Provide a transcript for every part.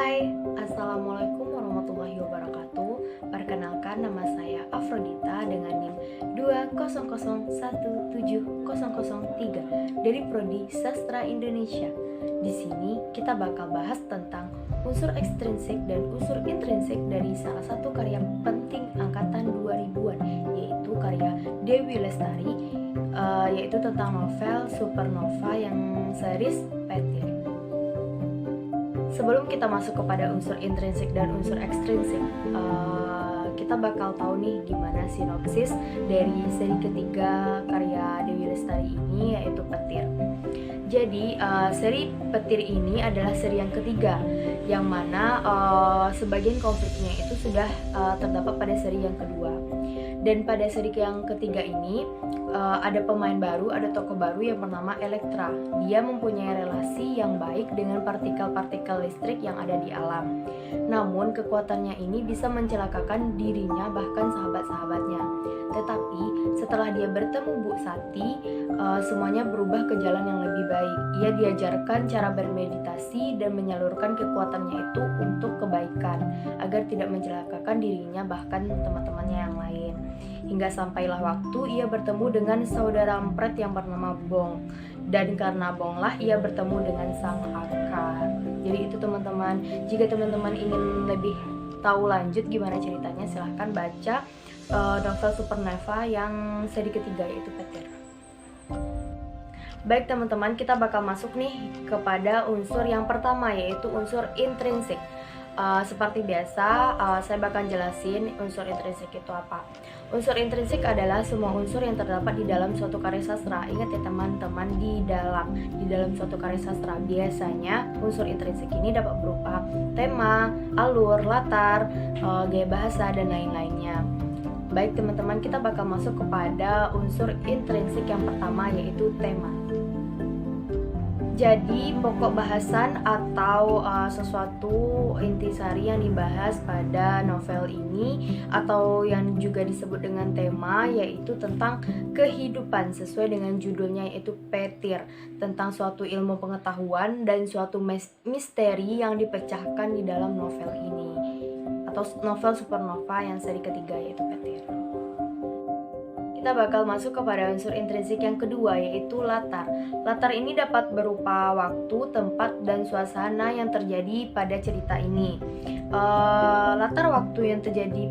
Hai, Assalamualaikum warahmatullahi wabarakatuh. Perkenalkan, nama saya Afrodita dengan NIM 200170003 dari Prodi Sastra Indonesia. Di sini kita bakal bahas tentang unsur ekstrinsik dan unsur intrinsik dari salah satu karya penting angkatan 2000-an, yaitu karya Dewi Lestari, yaitu tentang novel Supernova yang series Petir. Sebelum kita masuk kepada unsur intrinsik dan unsur ekstrinsik, kita bakal tahu nih gimana sinopsis dari seri ketiga karya Dewi Lestari ini, yaitu Petir. Jadi seri Petir ini adalah seri yang ketiga, yang mana sebagian konfliknya itu sudah terdapat pada seri yang kedua. Dan pada seri yang ketiga ini ada pemain baru, ada tokoh baru yang bernama Elektra. Dia mempunyai relasi yang baik dengan partikel-partikel listrik yang ada di alam. Namun kekuatannya ini bisa mencelakakan dirinya bahkan sahabat-sahabatnya. Tetapi setelah dia bertemu Bu Sati, semuanya berubah ke jalan yang lebih baik. Ia diajarkan cara bermeditasi dan menyalurkan kekuatannya itu untuk kebaikan, agar tidak mencelakakan dirinya bahkan teman-temannya yang lain. Hingga sampailah waktu ia bertemu dengan saudara empret yang bernama Bong. Dan karena Bong lah ia bertemu dengan sang akar. Jadi itu teman-teman. Jika teman-teman ingin lebih tahu lanjut gimana ceritanya, silahkan baca novel Supernova yang seri ketiga, yaitu Petir. Baik teman-teman, kita bakal masuk nih kepada unsur yang pertama, yaitu unsur intrinsik. Seperti biasa, saya bakal jelasin unsur intrinsik itu apa. Unsur intrinsik adalah semua unsur yang terdapat di dalam suatu karya sastra. Ingat ya teman-teman, di dalam suatu karya sastra biasanya unsur intrinsik ini dapat berupa tema, alur, latar, gaya bahasa, dan lain-lainnya. Baik teman-teman, kita bakal masuk kepada unsur intrinsik yang pertama, yaitu tema. Jadi pokok bahasan atau sesuatu intisari yang dibahas pada novel ini, atau yang juga disebut dengan tema, yaitu tentang kehidupan sesuai dengan judulnya, yaitu Petir, tentang suatu ilmu pengetahuan dan suatu misteri yang dipecahkan di dalam novel ini, atau novel Supernova yang seri ketiga, yaitu Petir. Kita bakal masuk kepada unsur intrinsik yang kedua, yaitu latar. Latar ini dapat berupa waktu, tempat, dan suasana yang terjadi pada cerita ini. Latar waktu yang terjadi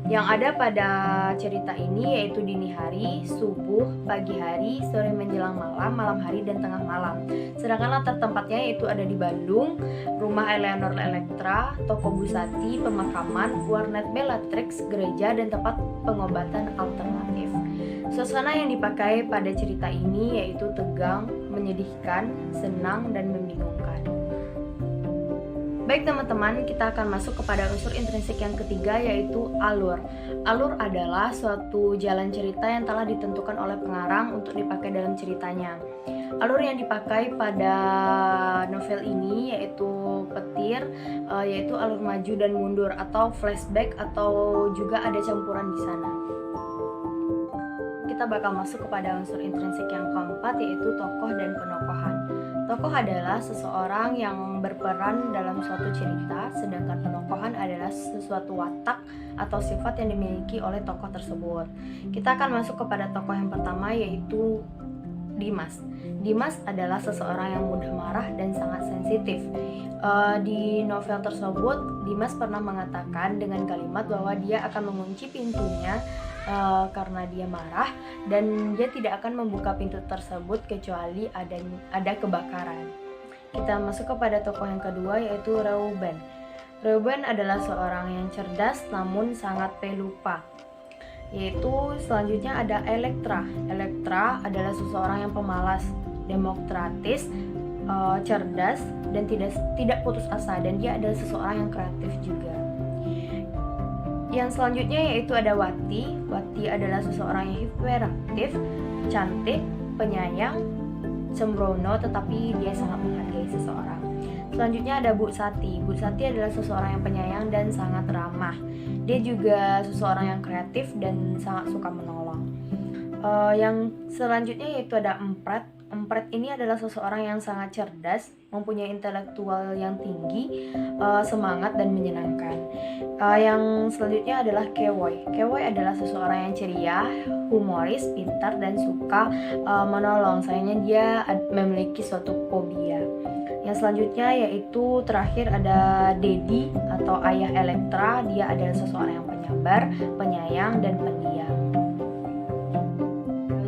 yang ada pada cerita ini yaitu dini hari, subuh, pagi hari, sore menjelang malam, malam hari, dan tengah malam. Sedangkan latar tempatnya yaitu ada di Bandung, rumah Eleanor Elektra, toko Bu Sati, pemakaman, warnet Bellatrix, gereja, dan tempat pengobatan alternatif. Suasana yang dipakai pada cerita ini yaitu tegang, menyedihkan, senang, dan membingungkan. Baik teman-teman, kita akan masuk kepada unsur intrinsik yang ketiga, yaitu alur. Alur adalah suatu jalan cerita yang telah ditentukan oleh pengarang untuk dipakai dalam ceritanya. Alur yang dipakai pada novel ini yaitu Petir, yaitu alur maju dan mundur atau flashback, atau juga ada campuran di sana. Kita bakal masuk kepada unsur intrinsik yang keempat, yaitu tokoh dan penokohan. Tokoh adalah seseorang yang berperan dalam suatu cerita, sedangkan penokohan adalah sesuatu watak atau sifat yang dimiliki oleh tokoh tersebut. Kita akan masuk kepada tokoh yang pertama, yaitu Dimas. Dimas adalah seseorang yang mudah marah dan sangat sensitif. Di novel tersebut, Dimas pernah mengatakan dengan kalimat bahwa dia akan mengunci pintunya karena dia marah, dan dia tidak akan membuka pintu tersebut kecuali ada kebakaran. Kita masuk kepada tokoh yang kedua, yaitu Reuben. Reuben adalah seorang yang cerdas namun sangat pelupa. Yaitu selanjutnya ada Elektra. Elektra adalah seseorang yang pemalas, demokratis, cerdas, dan tidak putus asa, dan dia adalah seseorang yang kreatif juga. Yang selanjutnya yaitu ada Wati. Wati adalah seseorang yang hiperaktif, cantik, penyayang, sembrono, tetapi dia sangat menghargai seseorang. Selanjutnya ada Bu Sati. Bu Sati adalah seseorang yang penyayang dan sangat ramah. Dia juga seseorang yang kreatif dan sangat suka menolong. Yang selanjutnya yaitu ada Empret. Kampret ini adalah seseorang yang sangat cerdas, mempunyai intelektual yang tinggi, semangat dan menyenangkan. Yang selanjutnya adalah Kewoy. Kewoy adalah seseorang yang ceria, humoris, pintar dan suka menolong. Sayangnya dia memiliki suatu fobia. Yang selanjutnya yaitu terakhir ada Dedi atau ayah Elektra. Dia adalah seseorang yang penyabar, penyayang dan pendiam.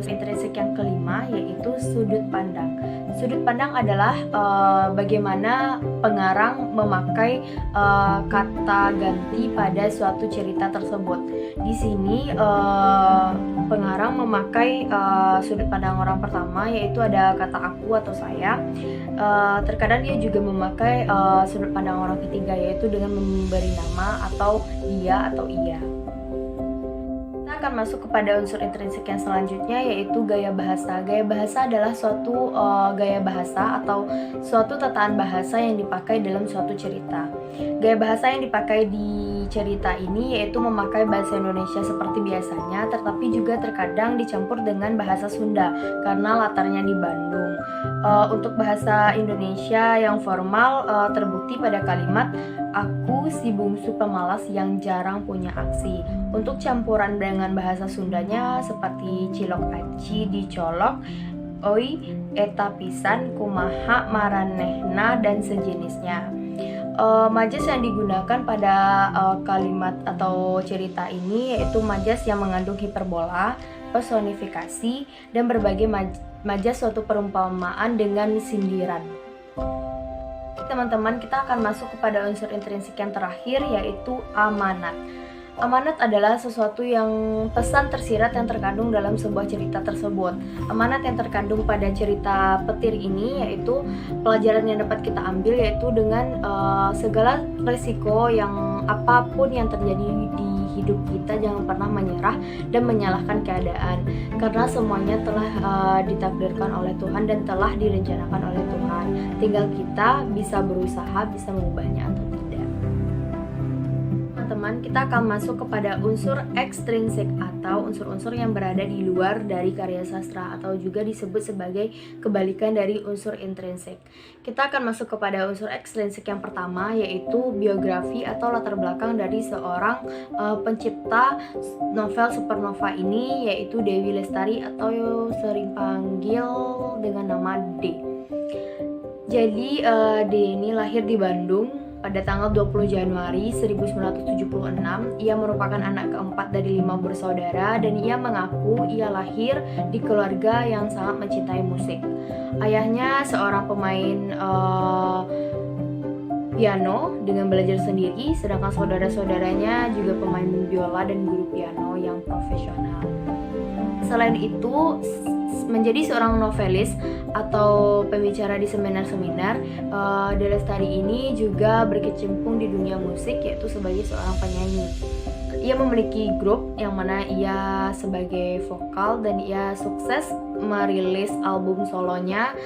Intrinsik yang kelima yaitu sudut pandang. Sudut pandang adalah bagaimana pengarang memakai kata ganti pada suatu cerita tersebut. Di sini pengarang memakai sudut pandang orang pertama, yaitu ada kata aku atau saya. Terkadang dia juga memakai sudut pandang orang ketiga, yaitu dengan memberi nama atau dia atau ia. Akan masuk kepada unsur intrinsik yang selanjutnya, yaitu gaya bahasa. Gaya bahasa adalah suatu gaya bahasa atau suatu tataan bahasa yang dipakai dalam suatu cerita. Gaya bahasa yang dipakai di cerita ini yaitu memakai bahasa Indonesia seperti biasanya, tetapi juga terkadang dicampur dengan bahasa Sunda karena latarnya di Bandung. Untuk bahasa Indonesia yang formal terbukti pada kalimat aku si bungsu pemalas yang jarang punya aksi. Untuk campuran dengan bahasa Sundanya seperti cilok aci dicolok, oi eta pisan kumaha maranehna dan sejenisnya. Majas yang digunakan pada kalimat atau cerita ini yaitu majas yang mengandung hiperbola, personifikasi, dan berbagai majas suatu perumpamaan dengan sindiran. Teman-teman, kita akan masuk kepada unsur intrinsik yang terakhir yaitu amanat. Amanat adalah sesuatu yang pesan tersirat yang terkandung dalam sebuah cerita tersebut. Amanat yang terkandung pada cerita petir ini yaitu pelajaran yang dapat kita ambil yaitu dengan segala resiko yang apapun yang terjadi di hidup kita, jangan pernah menyerah dan menyalahkan keadaan, karena semuanya telah ditakdirkan oleh Tuhan dan telah direncanakan oleh Tuhan. Tinggal kita bisa berusaha, bisa mengubahnya atau tidak. Teman-teman, kita akan masuk kepada unsur ekstrinsik atau unsur-unsur yang berada di luar dari karya sastra atau juga disebut sebagai kebalikan dari unsur intrinsik. Kita akan masuk kepada unsur ekstrinsik yang pertama yaitu biografi atau latar belakang dari seorang pencipta novel supernova ini yaitu Dewi Lestari atau sering panggil dengan nama D. Jadi D ini lahir di Bandung pada tanggal 20 Januari 1976. Ia merupakan anak keempat dari 5 bersaudara dan ia mengaku ia lahir di keluarga yang sangat mencintai musik. Ayahnya seorang pemain piano dengan belajar sendiri, sedangkan saudara-saudaranya juga pemain biola dan guru piano yang profesional. Selain itu, menjadi seorang novelis atau pembicara di seminar-seminar, Dewi Lestari ini juga berkecimpung di dunia musik yaitu sebagai seorang penyanyi. Ia memiliki grup yang mana ia sebagai vokal dan ia sukses merilis album solonya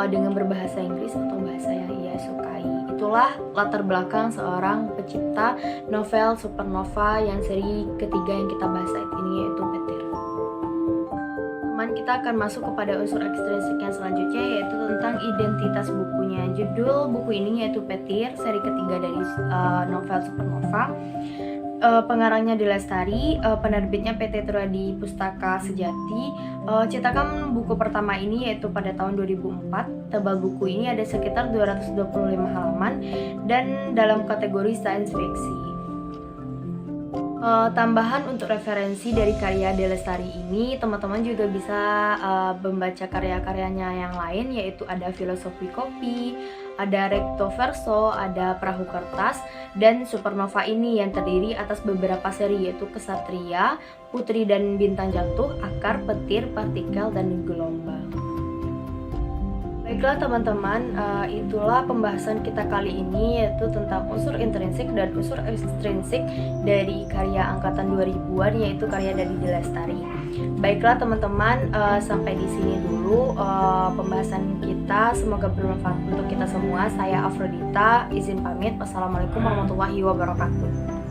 dengan berbahasa Inggris atau bahasa yang ia sukai. Itulah latar belakang seorang pencipta novel supernova yang seri ketiga yang kita bahas saat ini yaitu Petir. Kita akan masuk kepada unsur ekstrinsik yang selanjutnya yaitu tentang identitas bukunya. Judul buku ini yaitu Petir, seri ketiga dari novel supernova. Pengarangnya Dewi Lestari, penerbitnya PT Truadi Pustaka Sejati. Cetakan buku pertama ini yaitu pada tahun 2004. Tebal buku ini ada sekitar 225 halaman dan dalam kategori science fiction. Tambahan untuk referensi dari karya Dewi Lestari ini, teman-teman juga bisa membaca karya-karyanya yang lain, yaitu ada Filosofi Kopi, ada Recto Verso, ada Perahu Kertas, dan Supernova ini yang terdiri atas beberapa seri yaitu Kesatria, Putri dan Bintang Jatuh, Akar, Petir, Partikel, dan Gelombang. Baiklah teman-teman, itulah pembahasan kita kali ini yaitu tentang unsur intrinsik dan unsur ekstrinsik dari karya angkatan 2000-an yaitu karya dari Dewi Lestari. Baiklah teman-teman, sampai di sini dulu pembahasan kita, semoga bermanfaat untuk kita semua. Saya Afrodita, izin pamit. Wassalamualaikum warahmatullahi wabarakatuh.